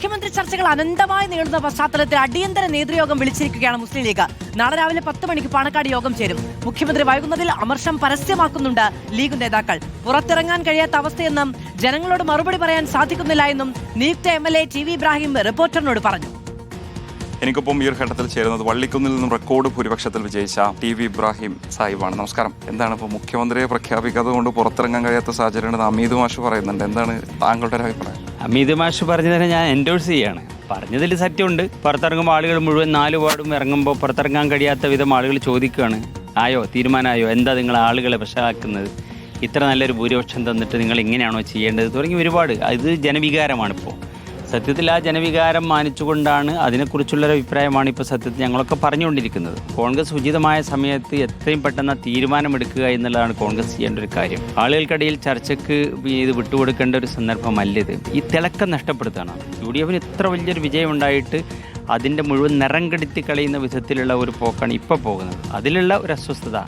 മുഖ്യമന്ത്രി ചർച്ചകൾ അനന്തമായി നീളുന്ന പശ്ചാത്തലത്തിൽ അടിയന്തര നേതൃയോഗം വിളിച്ചിരിക്കുകയാണ് മുസ്ലിം ലീഗ്. നാളെ രാവിലെ 10 മണിക്ക് പാണക്കാട് യോഗം ചേരും. മുഖ്യമന്ത്രി വൈകുന്നതിൽ അമർഷം പരസ്യമാക്കുന്നുണ്ട് ലീഗ് നേതാക്കൾ. പുറത്തിറങ്ങാൻ കഴിയാത്ത അവസ്ഥയെന്നും ജനങ്ങളോട് മറുപടി പറയാൻ സാധിക്കുന്നില്ല എന്നും നിയുക്ത MLA TV ഇബ്രാഹിം റിപ്പോർട്ടറിനോട് പറഞ്ഞു. എനിക്കൊപ്പം ഈ ഒരു ഘട്ടത്തിൽ ചേരുന്നത് വള്ളിക്കുന്നിൽ നിന്നും റെക്കോർഡ് ഭൂരിപക്ഷത്തിൽ വിജയിച്ച TV ഇബ്രാഹിം സാഹിബാണ്. നമസ്കാരം. എന്താണ് ഇപ്പോൾ മുഖ്യമന്ത്രിയെ പ്രഖ്യാപിക്കാതെ കൊണ്ട് പുറത്തിറങ്ങാൻ കഴിയാത്ത സാഹചര്യമാണ് അമീദ് മാഷ് പറയുന്നുണ്ട്. എന്താണ് താങ്കളുടെ ഒരു അഭിപ്രായം? അമീദ് മാഷ് പറഞ്ഞതിനെ ഞാൻ എൻഡോഴ്സ് ചെയ്യാണ്. പറഞ്ഞതിൽ സത്യമുണ്ട്. പുറത്തിറങ്ങുമ്പോൾ ആളുകൾ മുഴുവൻ 4 വാർഡും ഇറങ്ങുമ്പോൾ പുറത്തിറങ്ങാൻ കഴിയാത്ത വിധം ആളുകൾ ചോദിക്കുകയാണ്, ആയോ, തീരുമാനമായോ, എന്താ നിങ്ങൾ ആളുകളെ വശമാക്കുന്നത്, ഇത്ര നല്ലൊരു ഭൂരിപക്ഷം തന്നിട്ട് നിങ്ങൾ ഇങ്ങനെയാണോ ചെയ്യേണ്ടത് തുടങ്ങി ഒരുപാട്. ഇത് ജനവികാരമാണിപ്പോൾ. സത്യത്തിൽ ആ ജനവികാരം മാനിച്ചുകൊണ്ടാണ്, അതിനെക്കുറിച്ചുള്ളൊരു അഭിപ്രായമാണ് ഇപ്പോൾ സത്യത്തിൽ ഞങ്ങളൊക്കെ പറഞ്ഞുകൊണ്ടിരിക്കുന്നത്. കോൺഗ്രസ് ഉചിതമായ സമയത്ത് എത്രയും പെട്ടെന്ന് തീരുമാനമെടുക്കുക എന്നുള്ളതാണ് കോൺഗ്രസ് ചെയ്യേണ്ട ഒരു കാര്യം. ആളുകൾക്കിടയിൽ ചർച്ചയ്ക്ക് ഇത് വിട്ടുകൊടുക്കേണ്ട ഒരു സന്ദർഭമല്ലിത്. ഈ തിളക്കം നഷ്ടപ്പെടുത്തണം. UDF ഇത്ര വലിയൊരു വിജയം ഉണ്ടായിട്ട് അതിൻ്റെ മുഴുവൻ നിറം കെടുത്തി കളയുന്ന വിധത്തിലുള്ള ഒരു പോക്കാണ് ഇപ്പോൾ പോകുന്നത്. അതിലുള്ള ഒരു അസ്വസ്ഥത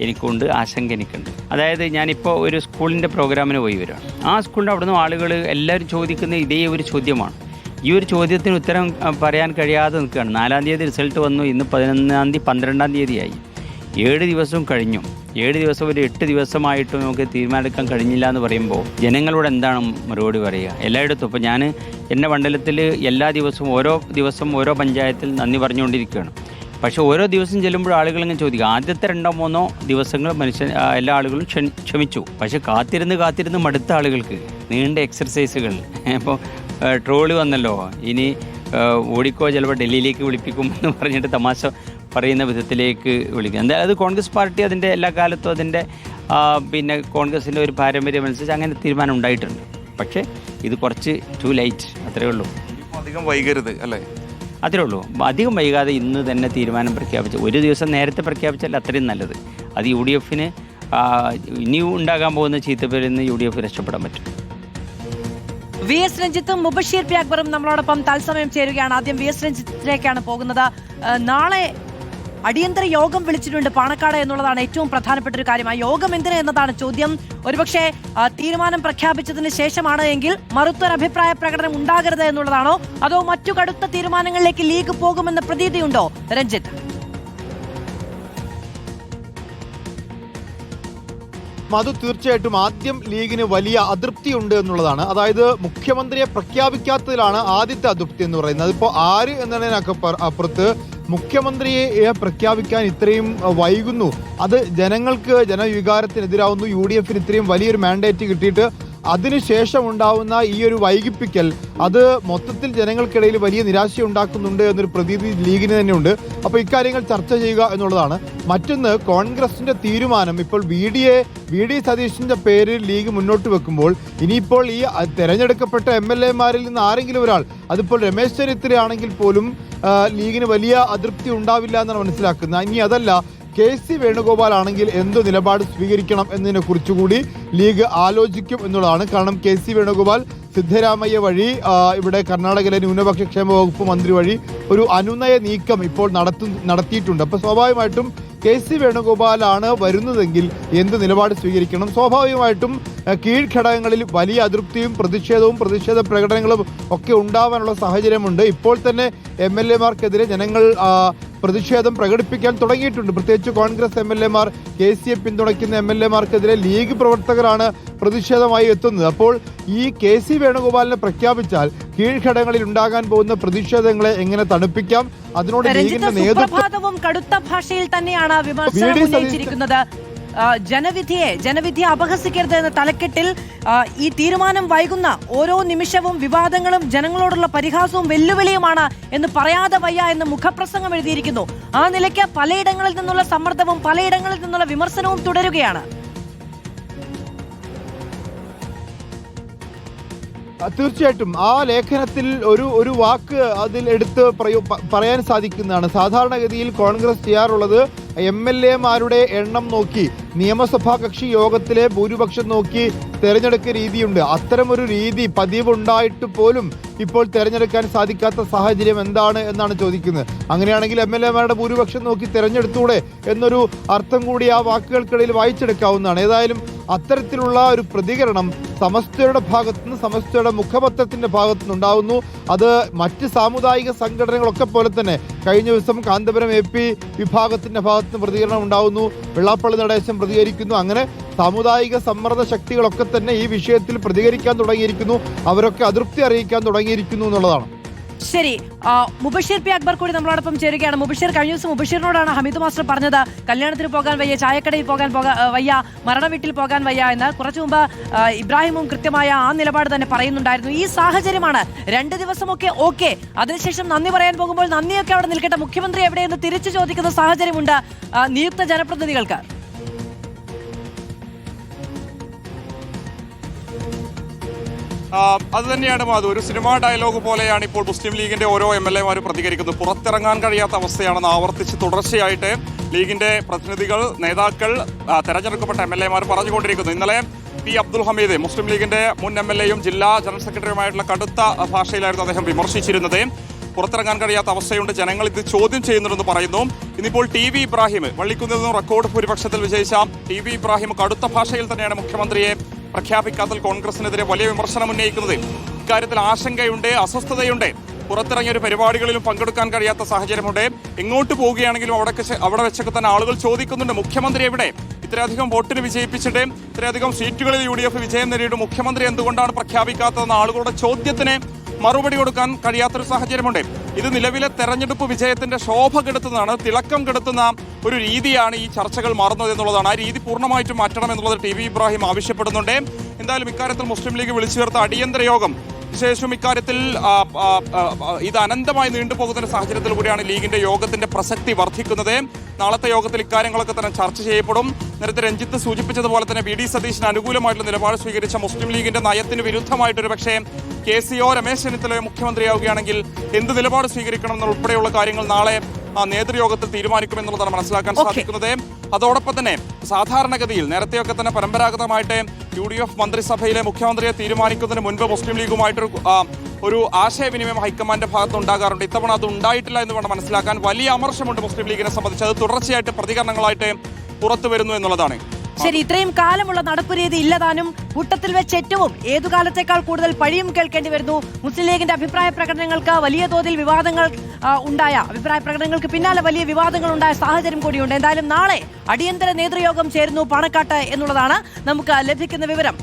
എനിക്കുണ്ട്, ആശങ്ക എനിക്കുണ്ട്. അതായത് ഞാനിപ്പോൾ ഒരു സ്കൂളിൻ്റെ പ്രോഗ്രാമിന് പോയി വരികയാണ്. ആ സ്കൂളിൻ്റെ അവിടെ നിന്ന് ആളുകൾ എല്ലാവരും ചോദിക്കുന്ന ഇതേ ഒരു ചോദ്യമാണ്. ഈ ഒരു ചോദ്യത്തിന് ഉത്തരം പറയാൻ കഴിയാതെ നിൽക്കുകയാണ്. 4-ാം തീയതി റിസൾട്ട് വന്നു, ഇന്ന് 11-ാം തീയതി 12-ാം തീയതിയായി. 7 ദിവസവും കഴിഞ്ഞു. 7 ദിവസം ഒരു 8 ദിവസമായിട്ടും നമുക്ക് തീരുമാനമെടുക്കാൻ കഴിഞ്ഞില്ല എന്ന് പറയുമ്പോൾ ജനങ്ങളോട് എന്താണ് മറുപടി പറയുക? എല്ലായിടത്തും ഇപ്പോൾ ഞാൻ എൻ്റെ മണ്ഡലത്തിൽ എല്ലാ ദിവസവും ഓരോ പഞ്ചായത്തിൽ നന്ദി പറഞ്ഞുകൊണ്ടിരിക്കുകയാണ്. പക്ഷേ ഓരോ ദിവസം ചെല്ലുമ്പോൾ ആളുകളിങ്ങനെ ചോദിക്കുക. ആദ്യത്തെ 2-3 ദിവസങ്ങൾ എല്ലാ ആളുകളും ക്ഷമിച്ചു. പക്ഷേ കാത്തിരുന്ന് മടുത്ത ആളുകൾക്ക് നീണ്ട എക്സർസൈസുകൾ. ഇപ്പോൾ ട്രോള് വന്നല്ലോ, ഇനി ഓടിക്കോ ചിലപ്പോൾ ഡൽഹിയിലേക്ക് വിളിപ്പിക്കുമെന്ന് പറഞ്ഞിട്ട് തമാശ പറയുന്ന വിധത്തിലേക്ക് വിളിക്കുക. എന്തായാലും അത് കോൺഗ്രസ് പാർട്ടി അതിൻ്റെ എല്ലാ കാലത്തും അതിൻ്റെ കോൺഗ്രസിൻ്റെ ഒരു പാരമ്പര്യം അനുസരിച്ച് അങ്ങനെ തീരുമാനം ഉണ്ടായിട്ടുണ്ട്. പക്ഷേ ഇത് കുറച്ച് ടു ലൈറ്റ്, അത്രയേ ഉള്ളൂ. അധികം വൈകരുത് അല്ലേ? അത്രേ ഉള്ളൂ. അധികം വൈകാതെ ഇന്ന് തന്നെ തീരുമാനം പ്രഖ്യാപിച്ചു. ഒരു ദിവസം നേരത്തെ പ്രഖ്യാപിച്ചാൽ അത്രയും നല്ലത്. അത് UDF ഇനിയും ഉണ്ടാകാൻ പോകുന്ന ചീത്തപ്പേരിൽ നിന്ന് UDF രക്ഷപ്പെടാൻ പറ്റും. VS രഞ്ജിത്തും മുബഷീർ പി അക്ബറും നമ്മളോടൊപ്പം തത്സമയം ചേരുകയാണ്. ആദ്യം VS രഞ്ജിത്തിലേക്കാണ് പോകുന്നത്. നാളെ അടിയന്തര യോഗം വിളിച്ചിട്ടുണ്ട് പാണക്കാട് എന്നുള്ളതാണ് ഏറ്റവും പ്രധാനപ്പെട്ട ഒരു കാര്യം. ആ യോഗം എന്തിന് എന്നതാണ് ചോദ്യം. ഒരുപക്ഷെ തീരുമാനം പ്രഖ്യാപിച്ചതിന് ശേഷമാണ് എങ്കിൽ മറുത്തൊരു അഭിപ്രായ പ്രകടനം ഉണ്ടാകരുത് എന്നുള്ളതാണോ, അതോ മറ്റു കടുത്ത തീരുമാനങ്ങളിലേക്ക് ലീഗ് പോകുമെന്ന പ്രതീതിയുണ്ടോ രഞ്ജിത്ത്? മധു, തീർച്ചയായിട്ടും ആദ്യം ലീഗിന് വലിയ അതൃപ്തിയുണ്ട് എന്നുള്ളതാണ്. അതായത് മുഖ്യമന്ത്രിയെ പ്രഖ്യാപിക്കാത്തതിലാണ് ആദ്യത്തെ അതൃപ്തി എന്ന് പറയുന്നത്. അതിപ്പോൾ ആര് എന്നതിനൊക്കെ അപ്പുറത്ത് മുഖ്യമന്ത്രിയെ പ്രഖ്യാപിക്കാൻ ഇത്രയും വൈകുന്നു, അത് ജനവികാരത്തിനെതിരാവുന്നു. UDF ഇത്രയും വലിയൊരു മാൻഡേറ്റ് കിട്ടിയിട്ട് അതിനുശേഷം ഉണ്ടാവുന്ന ഈ ഒരു വൈകിപ്പിക്കൽ അത് മൊത്തത്തിൽ ജനങ്ങൾക്കിടയിൽ വലിയ നിരാശയുണ്ടാക്കുന്നുണ്ട് എന്നൊരു പ്രതീതി ലീഗിന് തന്നെയുണ്ട്. അപ്പോൾ ഇക്കാര്യങ്ങൾ ചർച്ച ചെയ്യുക എന്നുള്ളതാണ്. മറ്റൊന്ന്, കോൺഗ്രസിന്റെ തീരുമാനം ഇപ്പോൾ VD സതീഷിന്റെ പേരിൽ ലീഗ് മുന്നോട്ട് വെക്കുമ്പോൾ ഇനിയിപ്പോൾ ഈ തെരഞ്ഞെടുക്കപ്പെട്ട MLA-മാരിൽ നിന്ന് ആരെങ്കിലും ഒരാൾ, അതിപ്പോൾ രമേശ് ചെന്നിത്തലയാണെങ്കിൽ പോലും ലീഗിന് വലിയ അതൃപ്തി ഉണ്ടാവില്ല എന്നാണ് മനസ്സിലാക്കുന്നത്. ഇനി അതല്ല, KC വേണുഗോപാൽ ആണെങ്കിൽ എന്ത് നിലപാട് സ്വീകരിക്കണം എന്നതിനെ കുറിച്ചുകൂടി ലീഗ് ആലോചിക്കും എന്നുള്ളതാണ്. കാരണം KC വേണുഗോപാൽ സിദ്ധരാമയ്യ വഴി ഇവിടെ കർണാടകയിലെ ന്യൂനപക്ഷ ക്ഷേമ വകുപ്പ് മന്ത്രി വഴി ഒരു അനുനയ നീക്കം ഇപ്പോൾ നടത്തിയിട്ടുണ്ട്. അപ്പോൾ സ്വാഭാവികമായിട്ടും KC വേണുഗോപാലാണ് വരുന്നതെങ്കിൽ എന്ത് നിലപാട് സ്വീകരിക്കണം? സ്വാഭാവികമായിട്ടും കീഴ്ഘടകങ്ങളിൽ വലിയ അതൃപ്തിയും പ്രതിഷേധ പ്രകടനങ്ങളും ഒക്കെ ഉണ്ടാവാനുള്ള സാഹചര്യമുണ്ട്. ഇപ്പോൾ തന്നെ MLA-മാർക്കെതിരെ ജനങ്ങൾ പ്രതിഷേധം പ്രകടിപ്പിക്കാൻ തുടങ്ങിയിട്ടുണ്ട്. പ്രത്യേകിച്ച് കോൺഗ്രസ് MLA-മാർ, KC-യെ പിന്തുണയ്ക്കുന്ന MLA-മാർക്കെതിരെ ലീഗ് പ്രവർത്തകരാണ് പ്രതിഷേധമായി എത്തുന്നത്. അപ്പോൾ ഈ KC വേണുഗോപാലിനെ പ്രഖ്യാപിച്ചാൽ കീഴ്ഘടകങ്ങളിൽ ഉണ്ടാകാൻ പോകുന്ന പ്രതിഷേധങ്ങളെ എങ്ങനെ തണുപ്പിക്കാം? അതിനോട് ലീഗിന്റെ നേതൃത്വം കടുത്ത ഭാഷയിൽ തന്നെയാണ് വിമർശനം ഉന്നയിച്ചിരിക്കുന്നത്. ജനവിധിയെ അപഹസിക്കരുത് എന്ന തലക്കെട്ടിൽ ഈ തീരുമാനം വൈകുന്ന ഓരോ നിമിഷവും വിവാദങ്ങളും ജനങ്ങളോടുള്ള പരിഹാസവും വെല്ലുവിളിയുമാണ് എന്ന് പറയാതെ വയ്യ എന്ന് മുഖപ്രസംഗം എഴുതിയിരിക്കുന്നു. ആ നിലയ്ക്ക് പലയിടങ്ങളിൽ നിന്നുള്ള സമ്മർദ്ദവും പലയിടങ്ങളിൽ നിന്നുള്ള വിമർശനവും തുടരുകയാണ്. തീർച്ചയായിട്ടും ആ ലേഖനത്തിൽ ഒരു വാക്ക് അതിൽ എടുത്ത് പറയാൻ സാധിക്കുന്നതാണ്. സാധാരണഗതിയിൽ കോൺഗ്രസ് ചെയ്യാറുള്ളത് MLA-മാരുടെ എണ്ണം നോക്കി, നിയമസഭാ കക്ഷി യോഗത്തിലെ ഭൂരിപക്ഷം നോക്കി തെരഞ്ഞെടുക്ക രീതിയുണ്ട്. അത്തരമൊരു രീതി പതിവുണ്ടായിട്ട് പോലും ഇപ്പോൾ തെരഞ്ഞെടുക്കാൻ സാധിക്കാത്ത സാഹചര്യം എന്താണ് എന്നാണ് ചോദിക്കുന്നത്. അങ്ങനെയാണെങ്കിൽ MLA-മാരുടെ ഭൂരിപക്ഷം നോക്കി തെരഞ്ഞെടുത്തൂടെ എന്നൊരു അർത്ഥം കൂടി ആ വാക്കുകൾക്കിടയിൽ വായിച്ചെടുക്കാവുന്നതാണ്. ഏതായാലും അത്തരത്തിലുള്ള ഒരു പ്രതികരണം സമസ്തയുടെ ഭാഗത്തുനിന്ന്, സമസ്തയുടെ മുഖപത്രത്തിന്റെ ഭാഗത്തുനിന്ന് ഉണ്ടാകുന്നു. അത് മറ്റ് സാമുദായിക സംഘടനകളൊക്കെ പോലെ തന്നെ കഴിഞ്ഞ ദിവസം കാന്തപുരം AP വിഭാഗത്തിന്റെ ഭാഗത്തുനിന്ന് പ്രതികരണം ഉണ്ടാകുന്നു. വെള്ളാപ്പള്ളി നടേശൻ പ്രതികരിക്കുന്നു. അങ്ങനെ സാമുദായിക സമ്മർദ്ദ ശക്തികളൊക്കെ തന്നെ ഈ വിഷയത്തിൽ പ്രതികരിക്കാൻ തുടങ്ങിയിരിക്കുന്നു. അവരൊക്കെ അതൃപ്തി അറിയിക്കാൻ തുടങ്ങിയിരിക്കുന്നു എന്നുള്ളതാണ്. ശരി, മുബഷീർ പി അക്ബർ കൂടി നമ്മളോടൊപ്പം ചേരുകയാണ്. മുബഷീർ, കഴിഞ്ഞ ദിവസം മുബഷീറിനോടാണ് ഹമീദ് മാസ്റ്റർ പറഞ്ഞത് കല്യാണത്തിന് പോകാൻ വയ്യ, ചായക്കടയിൽ പോകാൻ വയ്യ, മരണ വീട്ടിൽ പോകാൻ വയ്യ എന്ന്. കുറച്ചു മുമ്പ് ഇബ്രാഹിമും കൃത്യമായ ആ നിലപാട് തന്നെ പറയുന്നുണ്ടായിരുന്നു. ഈ സാഹചര്യമാണ് 2 ദിവസമൊക്കെ ഓക്കെ, അതിനുശേഷം നന്ദി പറയാൻ പോകുമ്പോൾ നന്ദിയൊക്കെ അവിടെ നിൽക്കട്ടെ, മുഖ്യമന്ത്രി എവിടെയെന്ന് തിരിച്ചു ചോദിക്കുന്ന സാഹചര്യമുണ്ട് നിയുക്ത ജനപ്രതിനിധികൾക്ക്. അത് തന്നെയാണ് മാധു. ഒരു സിനിമാ ഡയലോഗ് പോലെയാണ് ഇപ്പോൾ മുസ്ലിം ലീഗിന്റെ ഓരോ MLA-മാരും പ്രതികരിക്കുന്നത്. പുറത്തിറങ്ങാൻ കഴിയാത്ത അവസ്ഥയാണെന്ന് ആവർത്തിച്ച് തുടർച്ചയായിട്ട് ലീഗിന്റെ പ്രതിനിധികൾ, നേതാക്കൾ, തെരഞ്ഞെടുക്കപ്പെട്ട MLA-മാർ പറഞ്ഞുകൊണ്ടിരിക്കുന്നു. ഇന്നലെ പി അബ്ദുൽ ഹമീദ്, മുസ്ലിം ലീഗിന്റെ മുൻ MLA-യും ജില്ലാ ജനറൽ സെക്രട്ടറിയുമായിട്ടുള്ള കടുത്ത ഭാഷയിലായിരുന്നു അദ്ദേഹം വിമർശിച്ചിരുന്നത്. പുറത്തിറങ്ങാൻ കഴിയാത്ത അവസ്ഥയുണ്ട്, ജനങ്ങൾ ഇത് ചോദ്യം ചെയ്യുന്നുണ്ടെന്ന് പറയുന്നു. ഇന്നിപ്പോൾ TV ഇബ്രാഹിം, വള്ളിക്കുന്നിൽ നിന്നും റെക്കോർഡ് ഭൂരിപക്ഷത്തിൽ വിജയിച്ച TV ഇബ്രാഹിം കടുത്ത ഭാഷയിൽ തന്നെയാണ് മുഖ്യമന്ത്രിയെ പ്രഖ്യാപിക്കാത്തതിൽ കോൺഗ്രസിനെതിരെ വലിയ വിമർശനം ഉന്നയിക്കുന്നത്. ഇക്കാര്യത്തിൽ ആശങ്കയുണ്ട്, അസ്വസ്ഥതയുണ്ട്. പുറത്തിറങ്ങിയ ഒരു പരിപാടികളിലും പങ്കെടുക്കാൻ കഴിയാത്ത സാഹചര്യമുണ്ട്. എങ്ങോട്ട് പോവുകയാണെങ്കിലും അവിടെ വെച്ചൊക്കെ തന്നെ ആളുകൾ ചോദിക്കുന്നുണ്ട്, മുഖ്യമന്ത്രി എവിടെ? ഇത്രയധികം വോട്ടിന് വിജയിപ്പിച്ചിട്ട്, ഇത്രയധികം സീറ്റുകളിൽ UDF വിജയം നേടിയിട്ട് മുഖ്യമന്ത്രി എന്തുകൊണ്ടാണ് പ്രഖ്യാപിക്കാത്തതെന്ന ആളുകളുടെ ചോദ്യത്തിന് മറുപടി കൊടുക്കാൻ കഴിയാത്തൊരു സാഹചര്യമുണ്ട്. ഇത് നിലവിലെ തെരഞ്ഞെടുപ്പ് വിജയത്തിന്റെ ശോഭ കെടുത്തുന്നതാണ്, തിളക്കം കെടുത്തുന്ന ഒരു രീതിയാണ് ഈ ചർച്ചകൾ മാറുന്നത് എന്നുള്ളതാണ്. ആ രീതി പൂർണ്ണമായിട്ടും മാറ്റണം എന്നുള്ളത് TV ഇബ്രാഹിം ആവശ്യപ്പെടുന്നുണ്ട്. എന്തായാലും ഇക്കാര്യത്തിൽ മുസ്ലിം ലീഗ് വിളിച്ചു ചേർത്ത അടിയന്തര യോഗം, വിശേഷം ഇക്കാര്യത്തിൽ ഇത് അനന്തമായി നീണ്ടുപോകുന്ന ഒരു സാഹചര്യത്തിൽ കൂടിയാണ് ലീഗിന്റെ യോഗത്തിന്റെ പ്രസക്തി വർദ്ധിക്കുന്നത്. നാളത്തെ യോഗത്തിൽ ഇക്കാര്യങ്ങളൊക്കെ തന്നെ ചർച്ച ചെയ്യപ്പെടും. നേരത്തെ രഞ്ജിത്ത് സൂചിപ്പിച്ചതുപോലെ തന്നെ VD സതീശന് അനുകൂലമായിട്ടുള്ള നിലപാട് സ്വീകരിച്ച മുസ്ലിം ലീഗിന്റെ നയത്തിന് വിരുദ്ധമായിട്ടൊരു പക്ഷേ KCO രമേശ് ചെന്നിത്തല മുഖ്യമന്ത്രിയാവുകയാണെങ്കിൽ എന്ത് നിലപാട് സ്വീകരിക്കണം എന്നുൾപ്പെടെയുള്ള കാര്യങ്ങൾ നാളെ നേതൃയോഗത്തിൽ തീരുമാനിക്കുമെന്നുള്ളതാണ് മനസ്സിലാക്കാൻ സാധിക്കുന്നത്. അതോടൊപ്പം തന്നെ സാധാരണഗതിയിൽ നേരത്തെയൊക്കെ തന്നെ പരമ്പരാഗതമായിട്ട് UDF മന്ത്രിസഭയിലെ മുഖ്യമന്ത്രിയെ തീരുമാനിക്കുന്നതിന് മുൻപ് മുസ്ലിം ലീഗുമായിട്ടൊരു ആശയവിനിമയം ഹൈക്കമാൻഡിന്റെ ഭാഗത്ത് ഉണ്ടാകാറുണ്ട്. ഇത്തവണ അത് ഉണ്ടായിട്ടില്ല എന്ന് വേണം മനസ്സിലാക്കാൻ. വലിയ അമർഷമുണ്ട് മുസ്ലിം ലീഗിനെ സംബന്ധിച്ച്. അത് തുടർച്ചയായിട്ട് പ്രതികരണങ്ങളായിട്ട് പുറത്തു വരുന്നു എന്നുള്ളതാണ്. ശരി, ഇത്രയും കാലമുള്ള നടപ്പുരീതി ഇല്ലതാനും കൂട്ടത്തിൽ വെച്ച് ഏറ്റവും ഏതു കാലത്തേക്കാൾ കൂടുതൽ പഴിയും കേൾക്കേണ്ടി വരുന്നു. മുസ്ലിം ലീഗിന്റെ അഭിപ്രായ പ്രകടനങ്ങൾക്ക് വലിയ തോതിൽ വിവാദങ്ങൾ അഭിപ്രായ പ്രകടനങ്ങൾക്ക് പിന്നാലെ വലിയ വിവാദങ്ങൾ ഉണ്ടായ സാഹചര്യം കൂടിയുണ്ട്. എന്തായാലും നാളെ അടിയന്തര നേതൃയോഗം ചേരുന്നു പാണക്കാട്ട് എന്നുള്ളതാണ് നമുക്ക് ലഭിക്കുന്ന വിവരം.